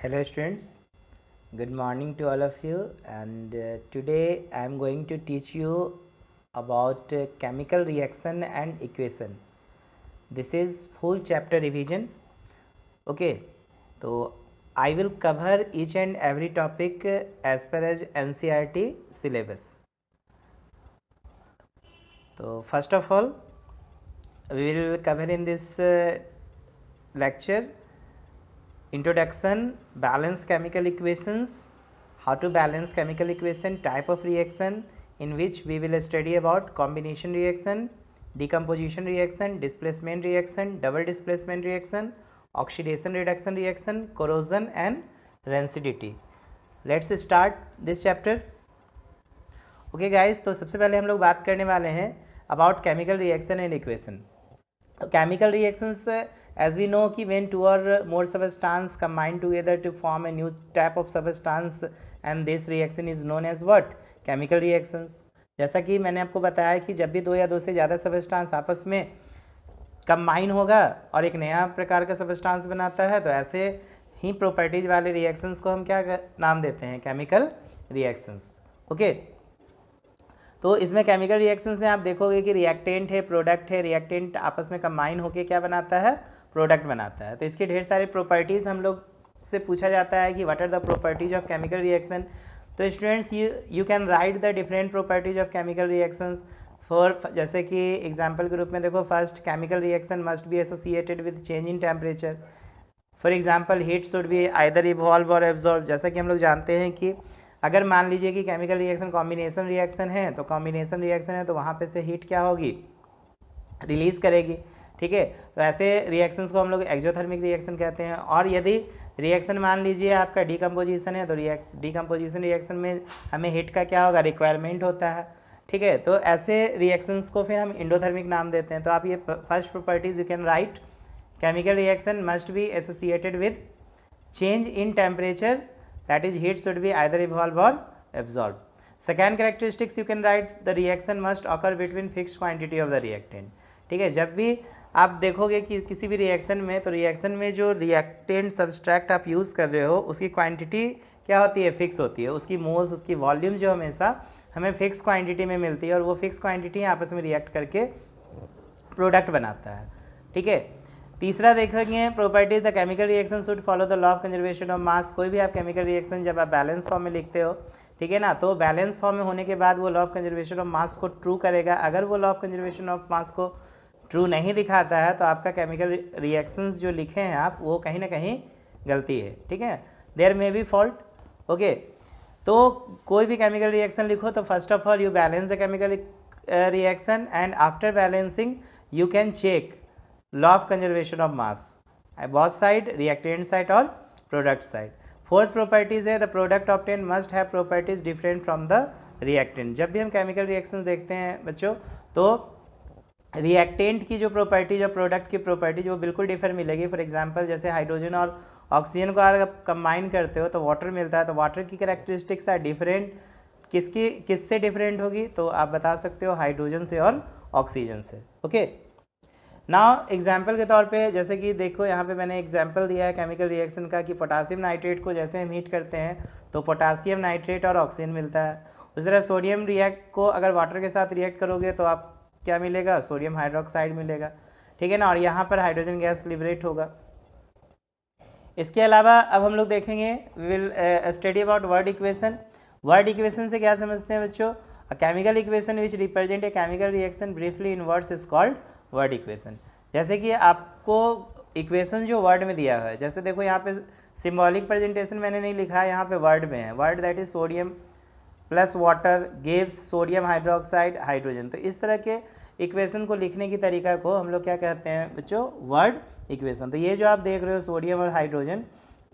Hello students, good morning to all of you, and today I am going to teach you about chemical reaction and equation. This is full chapter revision. Okay, so I will cover each and every topic as per as NCERT syllabus. So first of all, we will cover in this lecture introduction, balance chemical equations, how to balance chemical equation, type of reaction, in which we will study about combination reaction, decomposition reaction, displacement reaction, double displacement reaction, oxidation reduction reaction, corrosion and rancidity. Let's start this chapter. Okay guys, तो सबसे पहले हम लोग बात करने वाले हैं about chemical reaction and equation. Chemical reactions, as we know कि when two or more substance combine together to form a new type of substance and this reaction is known as what? Chemical reactions. जैसा कि मैंने आपको बताया कि जब भी दो या दो से ज़्यादा सबस्टांस आपस में कंबाइन होगा और एक नया प्रकार का सबस्टांस बनाता है, तो ऐसे ही प्रॉपर्टीज वाले रिएक्शंस को हम क्या नाम देते हैं? Chemical reactions. ओके, तो इसमें केमिकल रिएक्शंस में आप देखोगे कि रिएक्टेंट है, प्रोडक्ट है. रिएक्टेंट आपस में कंबाइन होकर क्या बनाता है? प्रोडक्ट बनाता है. तो इसके ढेर सारे प्रॉपर्टीज़ हम लोग से पूछा जाता है कि what are the properties of chemical reaction. तो students, you can write the different properties of chemical reactions for, जैसे कि एग्जांपल के रूप में देखो, first, chemical reaction must be associated with change in temperature. For example, heat should be either evolve और absorb. जैसा कि हम लोग जानते हैं कि अगर मान लीजिए कि केमिकल रिएक्शन कॉम्बिनेशन रिएक्शन है, तो कॉम्बिनेशन रिएक्शन है तो वहाँ पे से हीट क्या होगी? रिलीज करेगी. ठीक है, तो ऐसे रिएक्शंस को हम लोग एक्सोथर्मिक रिएक्शन कहते हैं. और यदि रिएक्शन मान लीजिए आपका डीकम्पोजिशन है, तो डीकम्पोजिशन रिएक्शन में हमें हीट का क्या होगा? रिक्वायरमेंट होता है. ठीक है, तो ऐसे रिएक्शंस को फिर हम एंडोथर्मिक नाम देते हैं. तो आप ये first properties you can right, chemical reaction must be associated with change in temperature, that is heat should be either evolve or absorb. Second characteristics you can write, the reaction must occur between fixed quantity of the reactant. ठीक है, जब भी आप देखोगे कि किसी भी reaction में, तो रिएक्शन में जो रिएक्टेंट सब्सट्रैक्ट आप यूज़ कर रहे हो उसकी क्वांटिटी क्या होती है? फिक्स होती है. उसकी मोल्स, उसकी वॉल्यूम जो हमेशा हमें फिक्स क्वांटिटी में मिलती है और वो फिक्स क्वांटिटी आपस में रिएक्ट करके प्रोडक्ट बनाता है. ठीक है, तीसरा देखेंगे properties, the chemical reaction should follow the law of conservation of मास. कोई भी आप केमिकल रिएक्शन जब आप बैलेंस फॉर्म में लिखते हो, ठीक है ना, तो बैलेंस फॉर्म में होने के बाद वो लॉ ऑफ कंजर्वेशन ऑफ मास को ट्रू करेगा. अगर वो लॉ ऑफ कंजर्वेशन ऑफ मास को ट्रू नहीं दिखाता है तो आपका केमिकल रिएक्शंस जो लिखे हैं आप, वो कहीं ना कहीं गलती है. ठीक है, there may be fault. Okay, तो कोई भी केमिकल रिएक्शन लिखो तो first of all you balance the chemical reaction and after balancing you can check law of conservation of mass, both side, reactant side और प्रोडक्ट साइड. फोर्थ प्रॉपर्टीज है, the product obtain must have properties different from the reactant. जब भी हम chemical reaction देखते हैं बच्चों, तो reactant की जो प्रॉपर्टीज और प्रोडक्ट की प्रॉपर्टीज वो बिल्कुल डिफर मिलेगी. फॉर एग्जांपल, जैसे हाइड्रोजन और ऑक्सीजन को अगर आप कंबाइन करते हो तो वाटर मिलता है, तो वाटर की कैरेक्टरिस्टिक्स आर डिफरेंट. किससे डिफरेंट होगी? तो आप बता सकते हो हाइड्रोजन से और ऑक्सीजन से. ओके, नाउ एग्जाम्पल के तौर पे, जैसे कि देखो यहाँ पे मैंने एग्जाम्पल दिया है केमिकल रिएक्शन का कि पोटासियम नाइट्रेट को जैसे हम हीट करते हैं तो पोटासियम नाइट्रेट और ऑक्सीजन मिलता है. उस तरह सोडियम रिएक्ट को अगर वाटर के साथ रिएक्ट करोगे तो आप क्या मिलेगा? सोडियम हाइड्रोक्साइड मिलेगा. ठीक है ना, और यहाँ पर हाइड्रोजन गैस लिबरेट होगा. इसके अलावा अब हम लोग देखेंगे, will study about word equation. Word equation से क्या समझते हैं बच्चों? A chemical equation which represent a chemical reaction briefly in words is called word equation. जैसे कि आपको इक्वेशन जो वर्ड में दिया है, जैसे देखो यहाँ पे सिंबॉलिक प्रेजेंटेशन मैंने नहीं लिखा है, यहाँ पे वर्ड में है. Word that is sodium plus water gives sodium hydroxide hydrogen. तो इस तरह के इक्वेशन को लिखने की तरीका को हम लोग क्या कहते हैं बच्चों? Word equation. तो ये जो आप देख रहे हो सोडियम और हाइड्रोजन,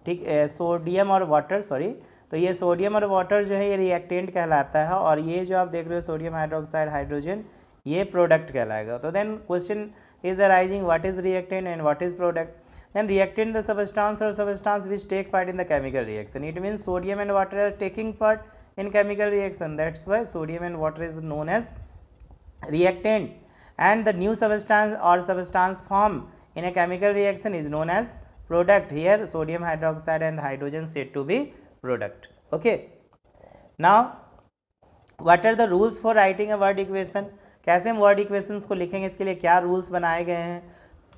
ठीक, सोडियम और वाटर, सॉरी, तो ये सोडियम और वाटर जो है ये रिएक्टेंट कहलाता है, और ये जो आप देख रहे हो सोडियम हाइड्रोक्साइड हाइड्रोजन, ये प्रोडक्ट कहलाएगा. तो then question is arising, what is reactant and what is product? Then reactant, the substance or substance which take part in the chemical reaction. It means sodium and water are taking part in chemical reaction. That's why sodium and water is known as reactant. And the new substance or substance form in a chemical reaction is known as product. Here sodium hydroxide and hydrogen said to be product. Okay, now what are the rules for writing a word equation? कैसे हम word equations को लिखेंगे, इसके लिए क्या rules बनाए गए हैं?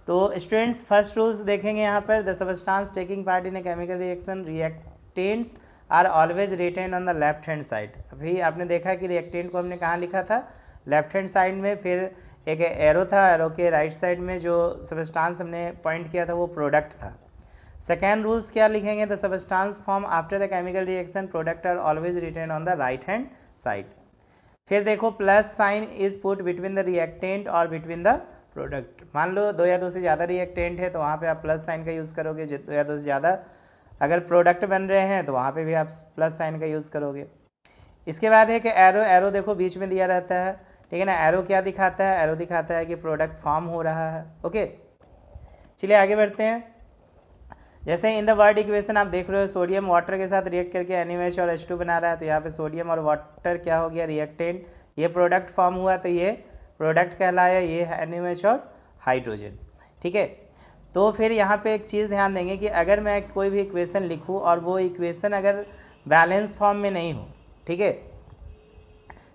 तो स्टूडेंट्स फर्स्ट रूल्स देखेंगे यहाँ पर, the substance taking part in a chemical reaction reactants are always written on the left hand side. अभी आपने देखा कि रिएक्टेंट को हमने कहाँ लिखा था, लेफ्ट हैंड साइड में, फिर एक एरो था, एरो के राइट साइड में जो सबस्टांस हमने पॉइंट किया था वो प्रोडक्ट था। सेकेंड रूल्स क्या लिखेंगे, the substance form after the chemical reaction product are always written on the right hand side. फिर देखो plus sign is put between the reactant और बिटवीन द प्रोडक्ट। मान लो दो या दो से ज़्यादा रिएक्टेंट है तो वहाँ पे आप प्लस साइन का यूज़ करोगे, दो या दो से ज़्यादा अगर प्रोडक्ट बन रहे हैं तो वहाँ पे भी आप प्लस साइन का यूज़ करोगे। इसके बाद है कि एरो, एरो देखो बीच में दिया रहता है, ठीक है ना। एरो क्या दिखाता है, एरो दिखाता है कि प्रोडक्ट फॉर्म हो रहा है। ओके, चलिए आगे बढ़ते हैं। जैसे इन द वर्ड इक्वेशन आप देख रहे हो सोडियम वाटर के साथ रिएक्ट करके NaOH और H2 बना रहा है, तो यहाँ पे सोडियम और वाटर क्या हो गया, रिएक्टेंट, ये प्रोडक्ट फॉर्म हुआ तो ये प्रोडक्ट कहलाया, ये है NaOH और हाइड्रोजन, ठीक है। तो फिर यहाँ पे एक चीज़ ध्यान देंगे कि अगर मैं कोई भी इक्वेशन लिखूँ और वो इक्वेशन अगर बैलेंस फॉर्म में नहीं हो, ठीक है,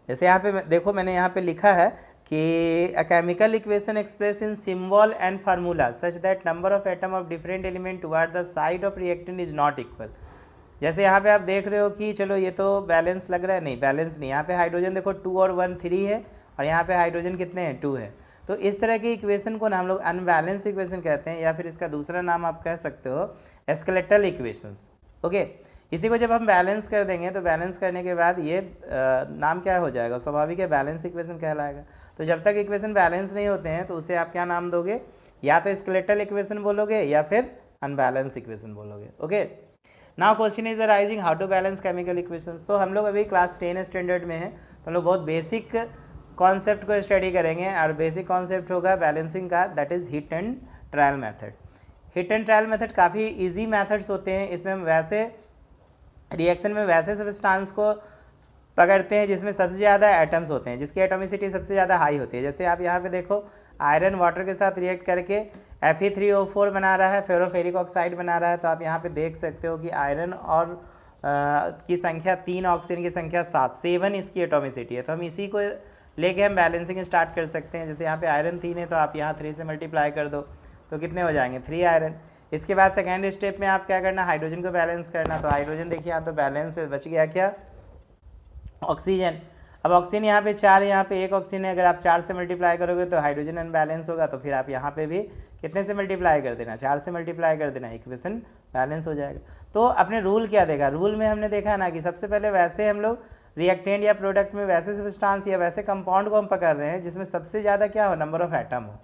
जैसे यहाँ पे देखो मैंने यहाँ पे लिखा है कि a chemical equation express in symbol and formula such that number of atom of different element toward the side of reactant is not equal. जैसे यहाँ पे आप देख रहे हो कि चलो ये तो बैलेंस लग रहा है, नहीं बैलेंस नहीं, यहाँ पे हाइड्रोजन देखो 2 और 1 3 है और यहाँ पे हाइड्रोजन कितने हैं, 2 है। तो इस तरह की इक्वेशन को ना हम लोग अनबैलेंस इक्वेशन कहते हैं, या फिर इसका दूसरा नाम आप कह सकते हो स्केलेटल इक्वेशंस। ओके, इसी को जब हम बैलेंस कर देंगे तो बैलेंस करने के बाद ये नाम क्या हो जाएगा, स्वाभाविक है बैलेंस इक्वेशन कहलाएगा। तो जब तक इक्वेशन बैलेंस नहीं होते हैं तो उसे आप क्या नाम दोगे, या तो स्केलेटल इक्वेशन बोलोगे या फिर अनबैलेंस इक्वेशन बोलोगे। Okay, now question is arising how to balance chemical equations. तो हम लोग अभी क्लास 10 स्टैंडर्ड में हैं, तो हम लोग बहुत बेसिक कॉन्सेप्ट को स्टडी करेंगे और बेसिक कॉन्सेप्ट होगा बैलेंसिंग का, that is hit and trial method. Hit and trial method काफ़ी ईजी मैथड्स होते हैं, इसमें हम वैसे रिएक्शन में वैसे सबस्टांस को पकड़ते हैं जिसमें सबसे ज़्यादा एटम्स होते हैं, जिसकी एटॉमिसिटी सबसे ज़्यादा हाई होती है। जैसे आप यहाँ पे देखो आयरन वाटर के साथ रिएक्ट करके Fe3O4 बना रहा है, फेरोफेरिक ऑक्साइड बना रहा है। तो आप यहाँ पे देख सकते हो कि आयरन और की संख्या 3, ऑक्सीजन की संख्या 7 इसकी एटॉमिसिटी है। तो हम इसी को लेके हम बैलेंसिंग स्टार्ट कर सकते हैं। जैसे यहाँ पे आयरन 3 है तो आप यहाँ 3 से मल्टीप्लाई कर दो तो कितने हो जाएंगे, 3 आयरन। इसके बाद सेकेंड स्टेप में आप क्या करना, हाइड्रोजन को बैलेंस करना। तो हाइड्रोजन देखिए यहाँ तो बैलेंस है, बच गया क्या, ऑक्सीजन। अब ऑक्सीजन यहाँ पे 4 है, यहाँ पे 1 ऑक्सीजन है, अगर आप 4 से मल्टीप्लाई करोगे तो हाइड्रोजन अनबैलेंस होगा, तो फिर आप यहाँ पे भी कितने से मल्टीप्लाई कर देना, 4 से मल्टीप्लाई कर देना, इक्वेशन बैलेंस हो जाएगा। तो अपने रूल क्या देखा, रूल में हमने देखा ना कि सबसे पहले वैसे हम लोग रिएक्टेंट या प्रोडक्ट में वैसे सब्सटेंस या वैसे कंपाउंड को हम पकड़ रहे हैं जिसमें सबसे ज़्यादा क्या हो, नंबर ऑफ एटम हो,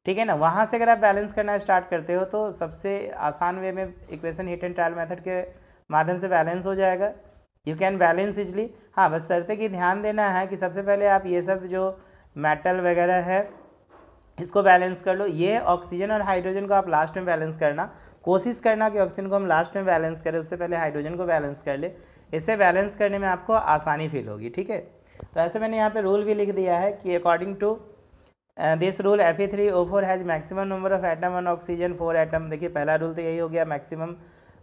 ठीक है ना। वहाँ से अगर आप बैलेंस करना स्टार्ट करते हो तो सबसे आसान वे में equation hit and trial method के माध्यम से बैलेंस हो जाएगा, यू कैन बैलेंस इजली। हाँ, बस शर्त कि ध्यान देना है कि सबसे पहले आप ये सब जो मेटल वगैरह है इसको बैलेंस कर लो। ये ऑक्सीजन और हाइड्रोजन को आप लास्ट में बैलेंस करना, कोशिश करना कि ऑक्सीजन को हम लास्ट में बैलेंस करें, उससे पहले हाइड्रोजन को बैलेंस कर ले, इससे बैलेंस करने में आपको आसानी फील होगी, ठीक है। तो ऐसे मैंने यहाँ पे रूल भी लिख दिया है कि according to this rule Fe3O4 has maximum number of atom on oxygen 4 atom. देखिए पहला रूल तो यही हो गया, मैक्सिमम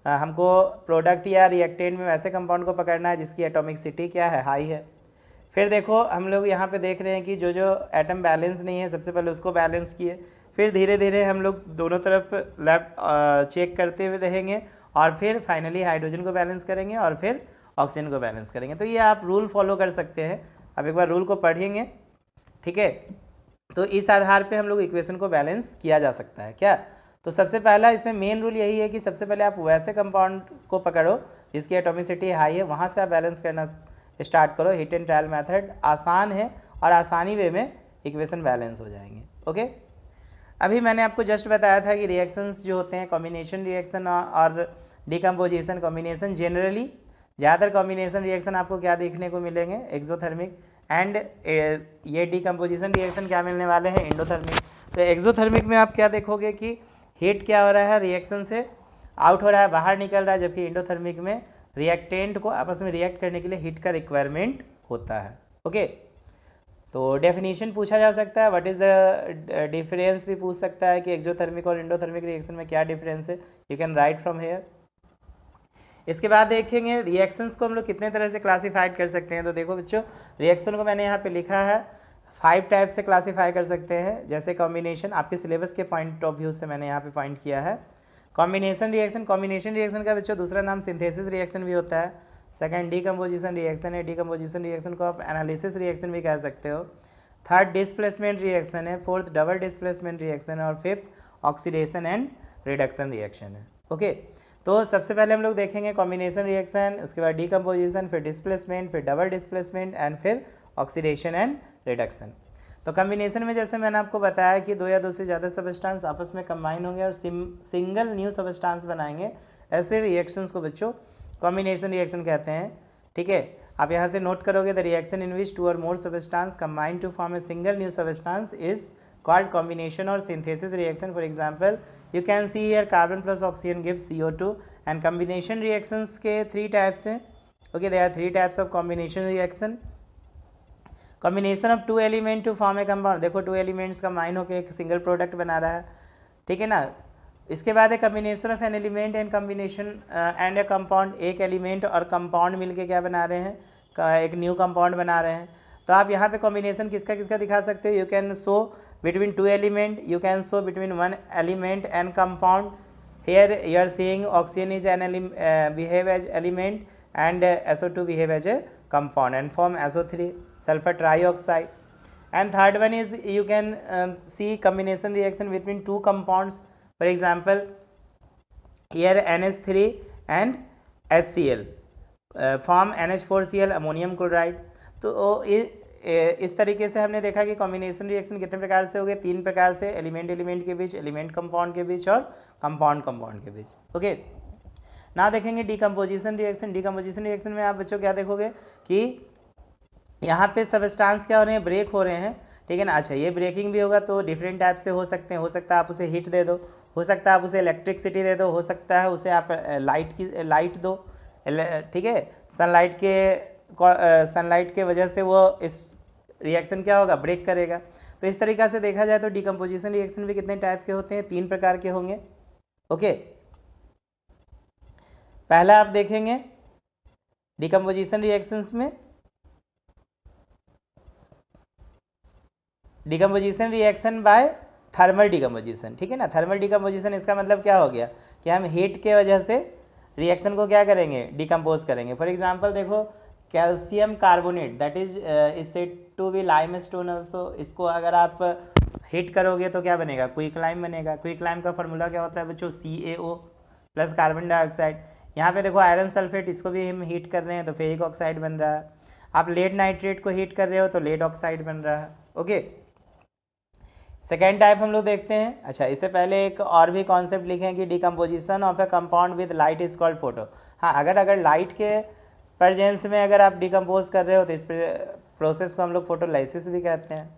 हमको प्रोडक्ट या रिएक्टेंट में वैसे कंपाउंड को पकड़ना है जिसकी एटॉमिसिटी क्या है, हाई है। फिर देखो हम लोग यहाँ पे देख रहे हैं कि जो जो एटम बैलेंस नहीं है सबसे पहले उसको बैलेंस किए, फिर धीरे धीरे हम लोग दोनों तरफ लेफ्ट चेक करते हुए रहेंगे और फिर फाइनली हाइड्रोजन को बैलेंस करेंगे और फिर ऑक्सीजन को बैलेंस करेंगे। तो ये आप रूल फॉलो कर सकते हैं। अब एक बार रूल को पढ़ेंगे, ठीक है। तो इस आधार पे हम लोग इक्वेशन को बैलेंस किया जा सकता है क्या। तो सबसे पहला इसमें मेन रूल यही है कि सबसे पहले आप वैसे कंपाउंड को पकड़ो जिसकी एटॉमिसिटी हाई है, वहाँ से आप बैलेंस करना स्टार्ट करो। हिट एंड ट्रायल मेथड आसान है और आसानी वे में इक्वेशन बैलेंस हो जाएंगे। ओके, अभी मैंने आपको जस्ट बताया था कि रिएक्शंस जो होते हैं कॉम्बिनेशन रिएक्शन और डिकम्पोजिशन कॉम्बिनेशन, जनरली ज़्यादातर कॉम्बिनेशन रिएक्शन आपको क्या देखने को मिलेंगे, एक्सोथर्मिक, एंड ये डिकम्पोजिशन रिएक्शन क्या मिलने वाले हैं, एंडोथर्मिक। तो एक्सोथर्मिक में आप क्या देखोगे कि हीट क्या हो रहा है, रिएक्शन से आउट हो रहा है, बाहर निकल रहा है, जबकि एंडोथर्मिक में रिएक्टेंट को आपस में रिएक्ट करने के लिए हीट का रिक्वायरमेंट होता है। ओके, तो डेफिनेशन पूछा जा सकता है, व्हाट इज़ द डिफरेंस भी पूछ सकता है कि एक्सोथर्मिक और एंडोथर्मिक रिएक्शन में क्या डिफरेंस है, you can right from here. इसके बाद देखेंगे रिएक्शंस को हम लोग कितने तरह से क्लासीफाइड कर सकते हैं। तो देखो बच्चों, रिएक्शन को मैंने यहाँ पे लिखा है 5 टाइप से क्लासीफाई कर सकते हैं। जैसे कॉम्बिनेशन, आपके सिलेबस के पॉइंट ऑफ व्यू से मैंने यहाँ पे पॉइंट किया है। कॉम्बिनेशन रिएक्शन, कॉम्बिनेशन रिएक्शन का बच्चों दूसरा नाम सिंथेसिस रिएक्शन भी होता है। सेकंड डीकम्पोजिशन रिएक्शन है, डीकम्पोजिशन रिएक्शन को आप एनालिसिस रिएक्शन भी कह सकते हो। थर्ड डिस्प्लेसमेंट रिएक्शन है, फोर्थ डबल डिस्प्लेसमेंट रिएक्शन है, और fifth oxidation and reduction reaction है। ओके, तो सबसे पहले हम लोग देखेंगे कॉम्बिनेशन रिएक्शन, उसके बाद डीकम्पोजिशन, फिर डिस्प्लेसमेंट, फिर डबल डिस्प्लेसमेंट एंड फिर ऑक्सीडेशन एंड रिडक्शन। तो कॉम्बिनेशन में जैसे मैंने आपको बताया कि दो या दो से ज़्यादा सबस्टांस आपस में कंबाइन होंगे और सिंगल न्यू सबस्टांस बनाएंगे। ऐसे रिएक्शंस को बच्चों कॉम्बिनेशन रिएक्शन कहते हैं। ठीक है, आप यहाँ से नोट करोगे, द रिएक्शन इन विच 2 और more substance combine to form a single new substance is called combination और synthesis reaction. For example, you can see here carbon plus oxygen gives CO2 and combination reactions के 3 types हैं। okay, there are 3 types of combination reaction। combination of 2 element to form a compound, देखो 2 elements combine होकर एक single product बना रहा है, ठीक है ना। इसके बाद है combination of an element and combination and A compound, एक एलिमेंट और कंपाउंड मिलके क्या बना रहे हैं, एक न्यू कंपाउंड बना रहे हैं। तो आप यहाँ पे कॉम्बिनेशन किसका किसका दिखा सकते हो, you can show between 2 element, you can show between 1 element and compound। here you are seeing oxygen is an behave as element and SO2 behave as a compound and form SO3 sulfur trioxide। and third one is you can see combination reaction between 2 compounds। for example, here NH3 and HCl form NH4Cl ammonium chloride। तो इस तरीके से हमने देखा कि combination reaction कितने प्रकार से हो गए, 3 प्रकार से, एलिमेंट एलिमेंट के बीच, एलिमेंट कंपाउंड के बीच और कंपाउंड कंपाउंड के बीच। ओके, ना देखेंगे डीकम्पोजिशन रिएक्शन। डीकम्पोजिशन रिएक्शन में आप बच्चों क्या देखोगे कि यहाँ पे सबस्टांस क्या हो रहे हैं, ब्रेक हो रहे हैं, ठीक है ना। अच्छा, ये ब्रेकिंग भी होगा तो डिफरेंट टाइप से हो सकते हैं। हो सकता है आप उसे हीट दे दो, हो सकता है आप उसे इलेक्ट्रिसिटी दे दो, हो सकता है उसे आप लाइट दो, ठीक है। सनलाइट के वजह से वो इस रिएक्शन क्या होगा, ब्रेक करेगा। तो इस तरीक़ा से देखा जाए तो डीकम्पोजिशन रिएक्शन भी कितने टाइप के होते हैं, 3 प्रकार के होंगे। ओके, पहला आप देखेंगे डीकम्पोजिशन रिएक्शंस में, decomposition reaction by thermal decomposition, ठीक है ना। थर्मल डीकम्पोजिशन इसका मतलब क्या हो गया कि हम हीट के वजह से रिएक्शन को क्या करेंगे, डिकम्पोज करेंगे। फॉर एग्जांपल देखो, calcium carbonate that is said to be limestone also, इसको अगर आप हीट करोगे तो क्या बनेगा, क्विकलाइम बनेगा। क्विकलाइम का फॉर्मूला क्या होता है बच्चों, CaO प्लस कार्बन डाइऑक्साइड। यहाँ पे देखो आयरन सल्फेट, इसको भी हम हीट कर रहे हैं तो फेरिक ऑक्साइड बन रहा है। आप लेड नाइट्रेट को हीट कर रहे हो तो लेड ऑक्साइड बन रहा है। ओके, सेकेंड टाइप हम लोग देखते हैं। अच्छा, इससे पहले एक और भी कॉन्सेप्ट लिखें कि decomposition of A compound with light is called photo. हाँ, अगर लाइट के प्रेजेंस में अगर आप डिकम्पोज कर रहे हो तो इस प्रोसेस को हम लोग फोटोलाइसिस भी कहते हैं,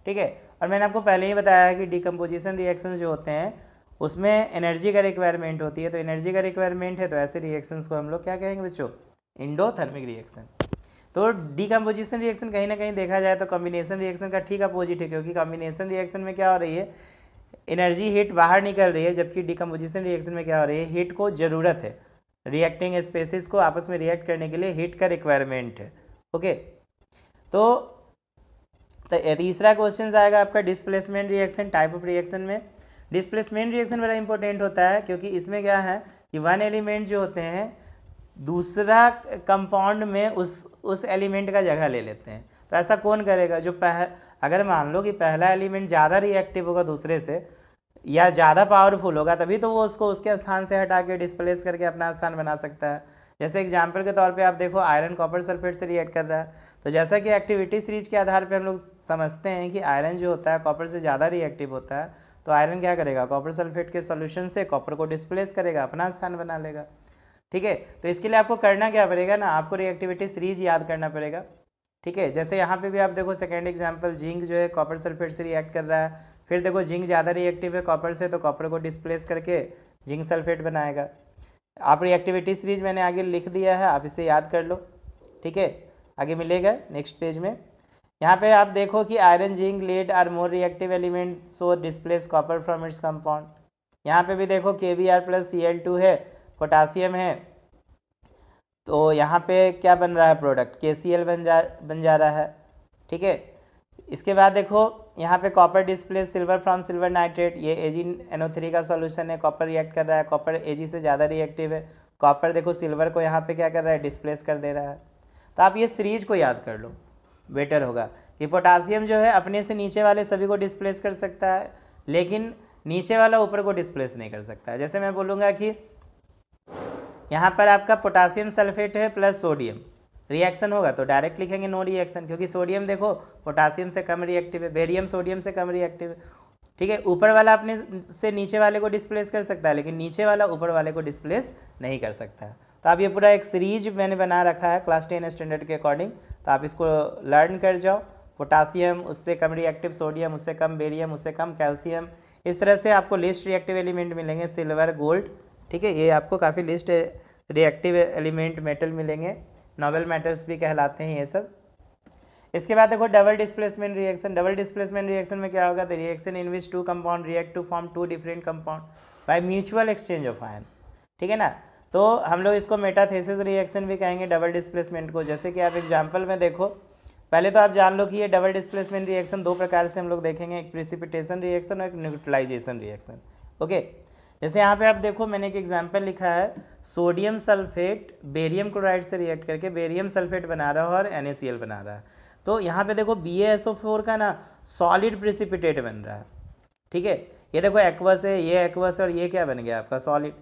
ठीक है। और मैंने आपको पहले ही बताया है कि डिकम्पोजिशन रिएक्शंस जो होते हैं उसमें एनर्जी का रिक्वायरमेंट होती है। तो एनर्जी का रिक्वायरमेंट है तो ऐसे रिएक्शंस को हम लोग क्या कहेंगे बच्चों, इंडोथर्मिक रिएक्शन। तो डीकम्पोजिशन रिएक्शन कहीं ना कहीं देखा जाए तो कॉम्बिनेशन रिएक्शन का ठीक अपोजिट है, क्योंकि कॉम्बिनेशन रिएक्शन में क्या हो रही है, एनर्जी हीट बाहर निकल रही है, जबकि डीकम्पोजिशन रिएक्शन में क्या हो रही है, हीट को ज़रूरत है, रिएक्टिंग स्पेसिस को आपस में रिएक्ट करने के लिए हीट का रिक्वायरमेंट है। ओके, तो तीसरा क्वेश्चन आएगा आपका displacement reaction, type of reaction में। डिस्प्लेसमेंट रिएक्शन बड़ा इंपॉर्टेंट होता है, क्योंकि इसमें क्या है कि 1 एलिमेंट जो होते हैं दूसरा कंपाउंड में उस एलिमेंट का जगह ले लेते हैं। तो ऐसा कौन करेगा, जो अगर मान लो कि पहला एलिमेंट ज़्यादा रिएक्टिव होगा दूसरे से या ज़्यादा पावरफुल होगा, तभी तो वो उसको उसके स्थान से हटा के डिस्प्लेस करके अपना स्थान बना सकता है। जैसे एग्जाम्पल के तौर पे आप देखो, आयरन कॉपर सल्फेट से रिएक्ट कर रहा है, तो जैसा कि एक्टिविटी सीरीज के आधार पे हम लोग समझते हैं कि आयरन जो होता है कॉपर से ज़्यादा रिएक्टिव होता है, तो आयरन क्या करेगा, कॉपर सल्फेट के सॉल्यूशन से कॉपर को डिस्प्लेस करेगा, अपना स्थान बना लेगा, ठीक है। तो इसके लिए आपको करना क्या पड़ेगा ना, आपको रिएक्टिविटी सीरीज याद करना पड़ेगा, ठीक है। जैसे यहाँ पे भी आप देखो सेकेंड एग्जाम्पल, जिंक जो है कॉपर सल्फेट से रिएक्ट कर रहा है, फिर देखो जिंक ज़्यादा रिएक्टिव है कॉपर से, तो कॉपर को डिस्प्लेस करके जिंक सल्फेट बनाएगा। आप रिएक्टिविटी सीरीज मैंने आगे लिख दिया है, आप इसे याद कर लो, ठीक है। आगे मिलेगा नेक्स्ट पेज में। यहाँ पे आप देखो कि iron zinc lead are more reactive element so displace copper from its compound. यहाँ पे भी देखो KBr प्लस Cl2 है, पोटासियम है, तो यहाँ पे क्या बन रहा है प्रोडक्ट, KCl बन जा रहा है। ठीक है, इसके बाद देखो यहाँ पे copper displace silver from silver nitrate, ये AgNO3 का सॉल्यूशन है, कॉपर रिएक्ट कर रहा है, कॉपर Ag से ज़्यादा रिएक्टिव है, कॉपर देखो सिल्वर को यहाँ पे क्या कर रहा है, डिस्प्लेस कर दे रहा है। तो आप ये सीरीज को याद कर लो, बेटर होगा कि पोटासियम जो है अपने से नीचे वाले सभी को डिस्प्लेस कर सकता है, लेकिन नीचे वाला ऊपर को डिस्प्लेस नहीं कर सकता है। जैसे मैं बोलूँगा कि यहाँ पर आपका पोटासियम सल्फेट है प्लस सोडियम, रिएक्शन होगा तो डायरेक्ट लिखेंगे नो रिएक्शन, क्योंकि सोडियम देखो पोटासियम से कम रिएक्टिव है, बेरियम सोडियम से कम रिएक्टिव है। ठीक है, ऊपर वाला अपने से नीचे वाले को डिस्प्लेस कर सकता है, लेकिन नीचे वाला ऊपर वाले को डिस्प्लेस नहीं कर सकता है। तो आप ये पूरा एक सीरीज मैंने बना रखा है क्लास 10 स्टैंडर्ड के अकॉर्डिंग, तो आप इसको लर्न कर जाओ। पोटासियम उससे कम रिएक्टिव, सोडियम उससे कम, बेरियम उससे कम, कैल्शियम, इस तरह से आपको लिस्ट रिएक्टिव एलिमेंट मिलेंगे, सिल्वर, गोल्ड। ठीक है, ये आपको काफ़ी लिस्ट रिएक्टिव एलिमेंट मेटल मिलेंगे, नोबल मेटल्स भी कहलाते हैं ये सब। इसके बाद देखो double displacement reaction. Double displacement reaction में क्या होगा, the reaction in which two compound react to form two different compound by mutual exchange of ion. ठीक है ना, तो हम लोग इसको मेटाथेसिस रिएक्शन भी कहेंगे डबल डिस्प्लेसमेंट को। जैसे कि आप एग्जाम्पल में देखो, पहले तो आप जान लो कि ये डबल डिस्प्लेसमेंट रिएक्शन दो प्रकार से हम लोग देखेंगे, एक प्रिसिपिटेशन रिएक्शन और एक न्यूट्रलाइजेशन रिएक्शन। ओके, जैसे यहाँ पे आप देखो मैंने एक एग्जाम्पल लिखा है, सोडियम सल्फेट बेरियम क्लोराइड से रिएक्ट करके बेरियम सल्फेट बना रहा है और NaCl बना रहा है। तो यहाँ पे देखो BaSO4 का ना सॉलिड प्रिसिपिटेट बन रहा है। ठीक है, ये देखो एक्वस है, ये एक्वस है, और ये क्या बन गया आपका सॉलिड।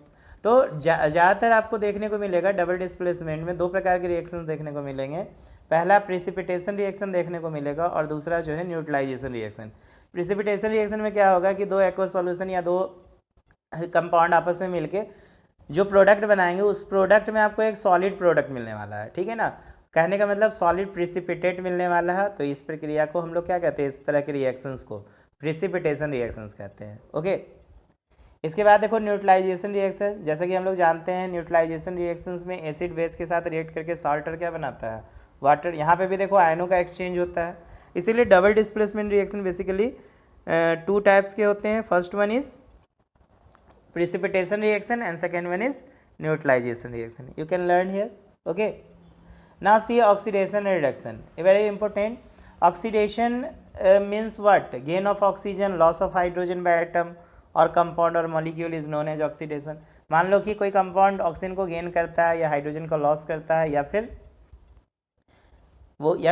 तो ज़्यादातर आपको देखने को मिलेगा डबल डिस्प्लेसमेंट में दो प्रकार के रिएक्शन देखने को मिलेंगे। पहला प्रिसिपिटेशन रिएक्शन देखने को मिलेगा और दूसरा जो है न्यूट्रलाइजेशन रिएक्शन। प्रिसिपिटेशन रिएक्शन में क्या होगा कि दो एक्वस सॉल्यूशन या दो कंपाउंड आपस में मिलके जो प्रोडक्ट बनाएंगे उस प्रोडक्ट में आपको एक सॉलिड प्रोडक्ट मिलने वाला है। ठीक है ना, कहने का मतलब सॉलिड प्रिसिपिटेट मिलने वाला है। तो इस प्रक्रिया को हम लोग क्या कहते हैं, इस तरह के रिएक्शंस को प्रिसिपिटेशन रिएक्शंस कहते हैं। ओके, इसके बाद देखो न्यूट्रलाइजेशन रिएक्शन। जैसा कि हम लोग जानते हैं न्यूट्रलाइजेशन रिएक्शंस में एसिड बेस के साथ रिएक्ट करके सॉल्टर क्या बनाता है, वाटर। यहाँ पे भी देखो आयनों का एक्सचेंज होता है। इसीलिए double displacement reaction basically two types के होते हैं। First one is precipitation reaction and second one is neutralization reaction. You can learn here. Okay, now see oxidation and reduction, a very important. Oxidation means what, gain of oxygen, loss of hydrogen by atom और compound और molecule is known as oxidation. मान लो कि कोई compound oxygen को gain करता है या hydrogen को लॉस करता है, या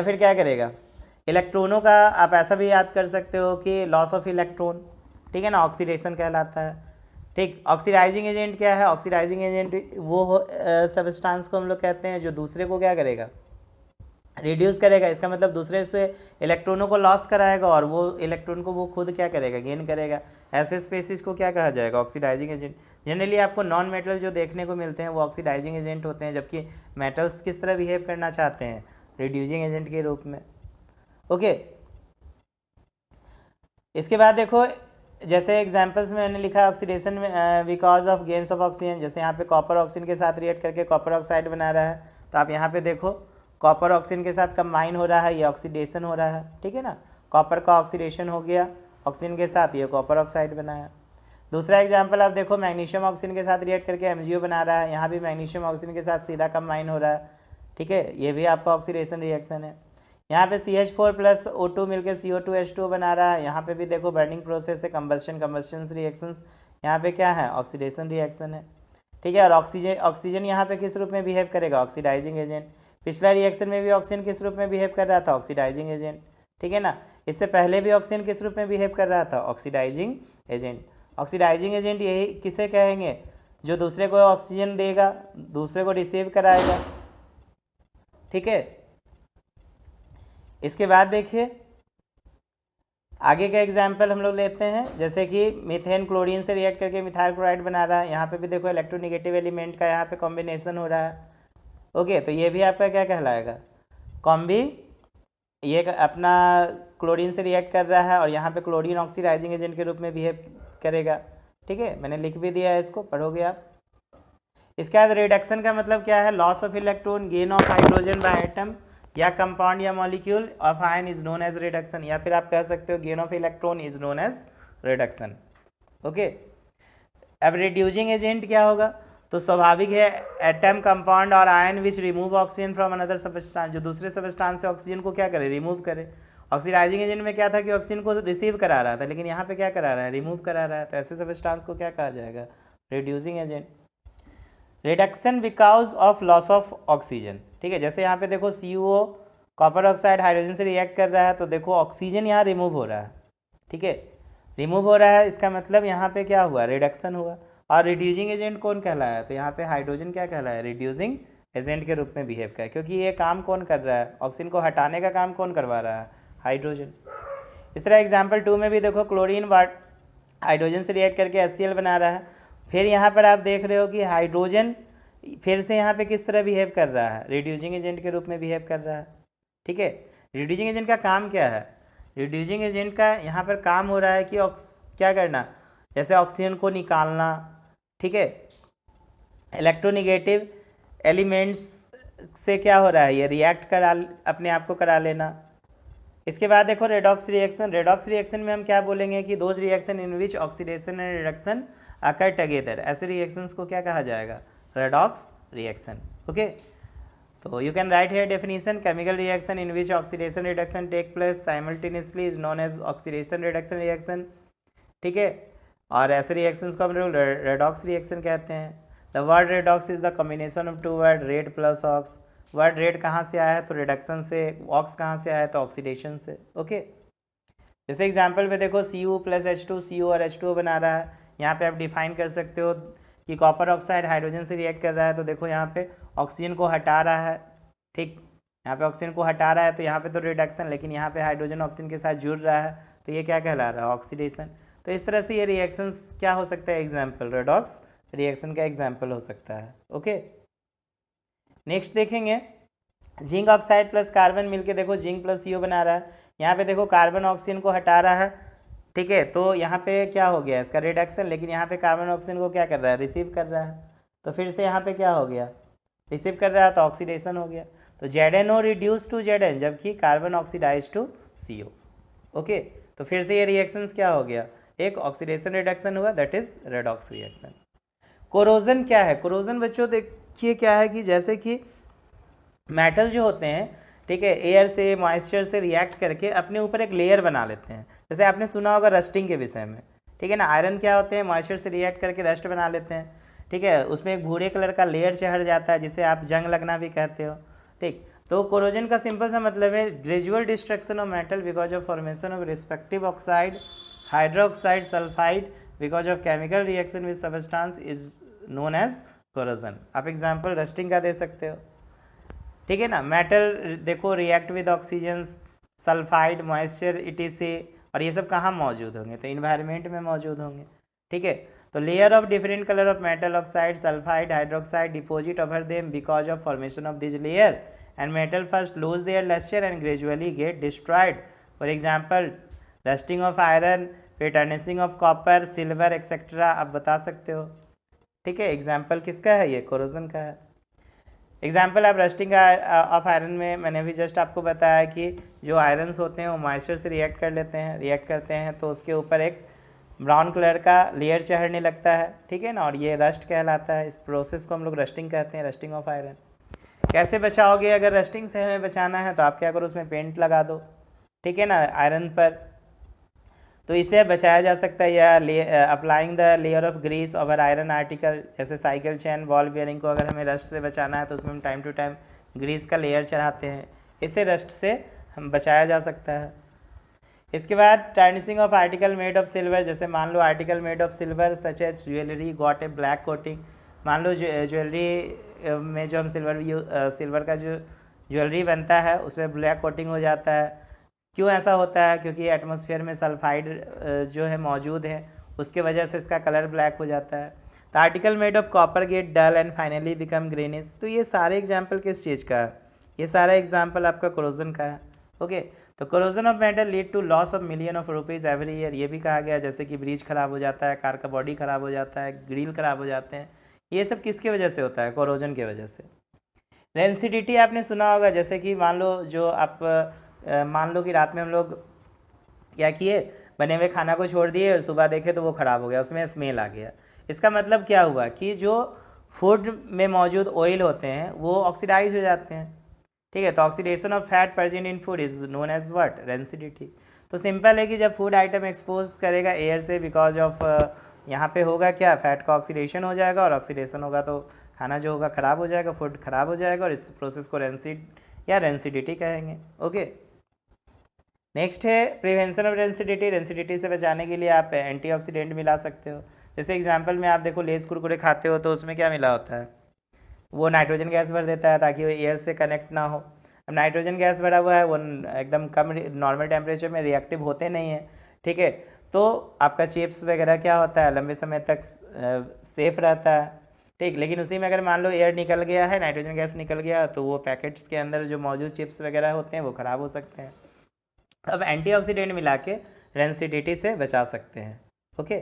फिर क्या करेगा, इलेक्ट्रॉनों का आप ऐसा भी याद कर सकते हो कि लॉस ऑफ इलेक्ट्रॉन। ठीक है ना, ऑक्सीडेशन कहलाता है। ठीक, ऑक्सीडाइजिंग एजेंट क्या है, ऑक्सीडाइजिंग एजेंट वो सब्सटेंस को हम लोग कहते हैं जो दूसरे को क्या करेगा, रिड्यूस करेगा। इसका मतलब दूसरे से इलेक्ट्रॉनों को लॉस कराएगा और वो इलेक्ट्रॉन को वो खुद क्या करेगा, गेन करेगा। ऐसे स्पेसिस को क्या कहा जाएगा, ऑक्सीडाइजिंग एजेंट। जनरली आपको नॉन मेटल जो देखने को मिलते हैं वो ऑक्सीडाइजिंग एजेंट होते हैं, जबकि मेटल्स किस तरह बिहेव करना चाहते हैं, रिड्यूसिंग एजेंट के रूप में। ओके, इसके बाद देखो जैसे एग्जांपल्स में मैंने लिखा है ऑक्सीडेशन में because of gains of oxygen. जैसे यहाँ पे कॉपर ऑक्सीजन के साथ रिएक्ट करके कॉपर ऑक्साइड बना रहा है, तो आप यहाँ पे देखो कॉपर ऑक्सीजन के साथ कंबाइन हो रहा है, ये ऑक्सीडेशन हो रहा है। ठीक है ना, कॉपर का ऑक्सीडेशन हो गया ऑक्सीजन के साथ, ये कॉपर ऑक्साइड बनाया। दूसरा एग्जाम्पल आप देखो मैग्नीशियम ऑक्सीजन के साथ रिएक्ट करके MgO बना रहा है, यहाँ भी मैग्नीशियम ऑक्सीजन के साथ सीधा कंबाइन हो रहा है। ठीक है, ये भी आपका ऑक्सीडेशन रिएक्शन है। यहाँ पे CH4 प्लस O2 मिलकर CO2H2 बना रहा है, यहाँ पे भी देखो बर्निंग प्रोसेस है, कंबस्शन रिएक्शंस, यहाँ पे क्या है, ऑक्सीडेशन रिएक्शन है। ठीक है, और ऑक्सीजन यहाँ पे किस रूप में बिहेव करेगा, ऑक्सीडाइजिंग एजेंट। पिछला रिएक्शन में भी ऑक्सीजन किस रूप में बिहेव कर रहा था, ऑक्सीडाइजिंग एजेंट। ठीक है ना, इससे पहले भी ऑक्सीजन किस रूप में बिहेव कर रहा था, ऑक्सीडाइजिंग एजेंट। ऑक्सीडाइजिंग एजेंट यही किसे कहेंगे, जो दूसरे को ऑक्सीजन देगा, दूसरे को रिसीव कराएगा। ठीक है, इसके बाद देखिए आगे का एग्जाम्पल हम लोग लेते हैं, जैसे कि मीथेन क्लोरीन से रिएक्ट करके मिथाइल क्लोराइड बना रहा है। यहाँ पे भी देखो इलेक्ट्रोनेगेटिव एलिमेंट का यहाँ पे कॉम्बिनेशन हो रहा है। ओके, तो ये भी आपका क्या कहलाएगा, कॉम्बी। ये अपना क्लोरीन से रिएक्ट कर रहा है और यहाँ पे क्लोरीन ऑक्सीडाइजिंग एजेंट के रूप में बिहेव करेगा। ठीक है, मैंने लिख भी दिया है, इसको पढ़ोगे आप। इसके बाद रिडक्शन का मतलब क्या है, loss of electron, gain of hydrogen by atom या कंपाउंड या molecule of ion is known as reduction, या फिर आप कह सकते हो gain of electron is known as reduction. Okay, अब रिड्यूसिंग एजेंट क्या होगा, तो स्वाभाविक है एटम कंपाउंड और ion which remove oxygen from another substance, जो दूसरे सबस्टांस से ऑक्सीजन को क्या करे, रिमूव करे। ऑक्सीडाइजिंग एजेंट में क्या था कि ऑक्सीजन को रिसीव करा रहा था, लेकिन यहाँ पे क्या करा रहा है, रिमूव करा रहा है, तो ऐसे सबस्टांस को क्या कहा जाएगा, reducing agent. Reduction because of loss of oxygen, ठीक है, जैसे यहाँ पे देखो CuO कॉपर ऑक्साइड हाइड्रोजन से रिएक्ट कर रहा है, तो देखो ऑक्सीजन यहाँ रिमूव हो रहा है, ठीक है, रिमूव हो रहा है, इसका मतलब यहाँ पे क्या हुआ, रिडक्शन हुआ। और रिड्यूसिंग एजेंट कौन कहलाया, तो यहाँ पे हाइड्रोजन क्या कहलाया, रिड्यूसिंग एजेंट के रूप में बिहेव किया, क्योंकि ये काम कौन कर रहा है, ऑक्सीजन को हटाने का काम कौन करवा रहा है, हाइड्रोजन। इस तरह एग्जाम्पल 2 में भी देखो क्लोरीन हाइड्रोजन से रिएक्ट करके HCl बना रहा है, फिर यहाँ पर आप देख रहे हो कि हाइड्रोजन फिर से यहाँ पे किस तरह बिहेव कर रहा है, रिड्यूसिंग एजेंट के रूप में बिहेव कर रहा है, ठीक है। रिड्यूसिंग एजेंट का काम क्या है, रिड्यूसिंग एजेंट का यहाँ पर काम हो रहा है कि क्या करना, जैसे ऑक्सीजन को निकालना, ठीक है, इलेक्ट्रोनेगेटिव एलिमेंट्स से क्या हो रहा है, ये रिएक्ट करा, अपने आप को करा लेना। इसके बाद देखो रेडॉक्स रिएक्शन, रेडॉक्स रिएक्शन में हम क्या बोलेंगे कि those reaction in which oxidation and reduction occur together, ऐसे रिएक्शंस को क्या कहा जाएगा, रेडॉक्स रिएक्शन, ओके। तो you can write here definition, chemical reaction in which oxidation reduction take place simultaneously is known as oxidation reduction reaction, ठीक है। और ऐसे रिएक्शंस को हम लोग रेडॉक्स रिएक्शन कहते हैं। The word redox is the combination of 2 word red plus ox, word red कहाँ से आया है, तो रिडक्शन से, ऑक्स कहाँ से आया है, तो ऑक्सीडेशन से, ओके। जैसे एग्जाम्पल में देखो Cu प्लस H2 CO और H2O बना रहा है, यहाँ पे आप डिफाइन कर सकते हो कि कॉपर ऑक्साइड हाइड्रोजन से रिएक्ट कर रहा है, तो देखो यहाँ पे ऑक्सीजन को हटा रहा है, ठीक, यहाँ पे ऑक्सीजन को हटा रहा है, तो यहाँ पे तो रिडक्शन, लेकिन यहाँ पे हाइड्रोजन ऑक्सीजन के साथ जुड़ रहा है, तो ये क्या कहला रहा है, ऑक्सीडेशन। तो इस तरह से ये रिएक्शंस क्या हो सकता है, एग्जाम्पल रेडॉक्स रिएक्शन का एग्जाम्पल हो सकता है, ओके। नेक्स्ट देखेंगे जिंक ऑक्साइड प्लस कार्बन मिलके देखो जिंक प्लस CO बना रहा है, यहाँ पे देखो कार्बन ऑक्सीजन को हटा रहा है, ठीक है, तो यहाँ पे क्या हो गया, इसका रिडक्शन, लेकिन यहाँ पे कार्बन ऑक्सीजन को क्या कर रहा है, रिसीव कर रहा है, तो फिर से यहाँ पे क्या हो गया, रिसीव कर रहा है, तो ऑक्सीडेशन हो गया, तो ZNO रिड्यूस टू ZN, जबकि carbon oxidize to CO, okay. तो फिर से ये रिएक्शंस क्या हो गया, एक ऑक्सीडेशन रिडक्शन हुआ, that is redox reaction. Corrosion क्या है, कोरोजन बच्चों देखिए क्या है कि जैसे कि मेटल जो होते हैं, ठीक है, एयर से मॉइस्चर से रिएक्ट करके अपने ऊपर एक लेयर बना लेते हैं, जैसे आपने सुना होगा रस्टिंग के विषय में, ठीक है ना, आयरन क्या होते हैं, मॉइस्चर से रिएक्ट करके रस्ट बना लेते हैं, ठीक है, उसमें एक भूरे कलर का लेयर चढ़ जाता है जिसे आप जंग लगना भी कहते हो, ठीक। तो कोरोजन का सिंपल सा मतलब है gradual destruction of metal because of formation of respective oxide, hydroxide, sulphide because of chemical reaction with substance is known as corrosion. आप एग्जाम्पल रस्टिंग का दे सकते हो, ठीक है ना, मेटल देखो react with oxygen, sulphide, moisture etc, और ये सब कहाँ मौजूद होंगे, तो इन्वायरमेंट में मौजूद होंगे, ठीक है। तो layer of different colour of metal oxide, sulphide, hydroxide deposit over them because of formation of this layer and metal first lose their lustre and gradually get destroyed, for example rusting of iron, फिर tarnishing of copper, silver etcetera, आप बता सकते हो, ठीक है। Example किसका है, ये कोरोजन का है। एग्जाम्पल आप रस्टिंग ऑफ आयरन में मैंने भी जस्ट आपको बताया कि जो आयरन्स होते हैं वो मॉइस्चर से रिएक्ट करते हैं तो उसके ऊपर एक ब्राउन कलर का लेयर चढ़ने लगता है, ठीक है ना, और ये रस्ट कहलाता है, इस प्रोसेस को हम लोग रस्टिंग कहते हैं, रस्टिंग ऑफ आयरन। कैसे बचाओगे, अगर रस्टिंग से हमें बचाना है तो आप क्या करो, उसमें पेंट लगा दो, ठीक है ना, आयरन पर, तो इसे बचाया जा सकता है, या applying the layer of grease over iron article, जैसे साइकिल चेन, बॉल बियरिंग को अगर हमें रस्ट से बचाना है तो उसमें हम टाइम टू टाइम ग्रीस का लेयर चढ़ाते हैं, इससे रस्ट से हम बचाया जा सकता है। इसके बाद tarnishing of article made of silver, जैसे मान लो article made of silver such as jewellery got a black coating, मान लो ज्वेलरी में जो हम सिल्वर का जो ज्वेलरी बनता है उसमें ब्लैक कोटिंग हो जाता है। क्यों ऐसा होता है, क्योंकि एटमॉस्फेयर में सल्फाइड जो है मौजूद है, उसके वजह से इसका कलर ब्लैक हो जाता है। The article made of copper get dull and finally become greenish. तो ये सारे एग्जाम्पल किस चीज़ का है, ये सारा एग्जाम्पल आपका कोरोजन का है, ओके। तो corrosion of metal lead to loss of million of rupees every year, ये भी कहा गया, जैसे कि ब्रिज खराब हो जाता है, कार का बॉडी खराब हो जाता है, ग्रिल खराब हो जाते हैं, ये सब किसके वजह से होता है, कोरोजन की वजह से। रेंसिडिटी आपने सुना होगा, जैसे कि मान लो जो आप मान लो कि रात में हम लोग क्या किए, बने हुए खाना को छोड़ दिए और सुबह देखे तो वो ख़राब हो गया, उसमें स्मेल आ गया, इसका मतलब क्या हुआ कि जो फूड में मौजूद ऑयल होते हैं वो ऑक्सीडाइज हो जाते हैं, ठीक है। तो oxidation of fat present in food is known as what, rancidity. तो सिंपल है कि जब फूड आइटम एक्सपोज करेगा एयर से, बिकॉज ऑफ यहाँ पे होगा क्या, फैट का ऑक्सीडेशन हो जाएगा, और ऑक्सीडेशन होगा तो खाना जो होगा ख़राब हो जाएगा, फूड ख़राब हो जाएगा, और इस प्रोसेस को रेंसिड या रेंसिडिटी कहेंगे। ओके, नेक्स्ट है प्रिवेंशन ऑफ रेंसिडिटी। रेंसिडिटी से बचाने के लिए आप एंटीऑक्सीडेंट मिला सकते हो। जैसे एग्जांपल में आप देखो, लेस कुरकुरे खाते हो तो उसमें क्या मिला होता है, वो नाइट्रोजन गैस भर देता है ताकि वो एयर से कनेक्ट ना हो। अब नाइट्रोजन गैस भरा हुआ है, वो एकदम कम नॉर्मल टेम्परेचर में रिएक्टिव होते नहीं है, ठीक है। तो आपका चिप्स वगैरह क्या होता है, लंबे समय तक सेफ रहता है, ठीक। लेकिन उसी में अगर मान लो एयर निकल गया है, नाइट्रोजन गैस निकल गया, तो वो पैकेट्स के अंदर जो मौजूद चिप्स वगैरह होते हैं वो ख़राब हो सकते हैं। अब एंटीऑक्सीडेंट मिला के रेंसिडिटी से बचा सकते हैं। ओके,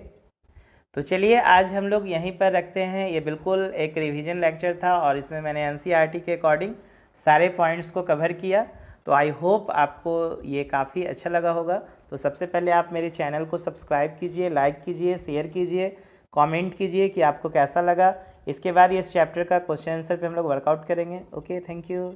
तो चलिए आज हम लोग यहीं पर रखते हैं। ये बिल्कुल एक रिवीजन लेक्चर था और इसमें मैंने एनसीईआरटी के अकॉर्डिंग सारे पॉइंट्स को कवर किया। तो आई होप आपको ये काफ़ी अच्छा लगा होगा। तो सबसे पहले आप मेरे चैनल को सब्सक्राइब कीजिए, लाइक कीजिए, शेयर कीजिए, कमेंट कीजिए कि आपको कैसा लगा। इसके बाद ये इस चैप्टर का क्वेश्चन आंसर पे हम लोग वर्कआउट करेंगे। Okay, thank you.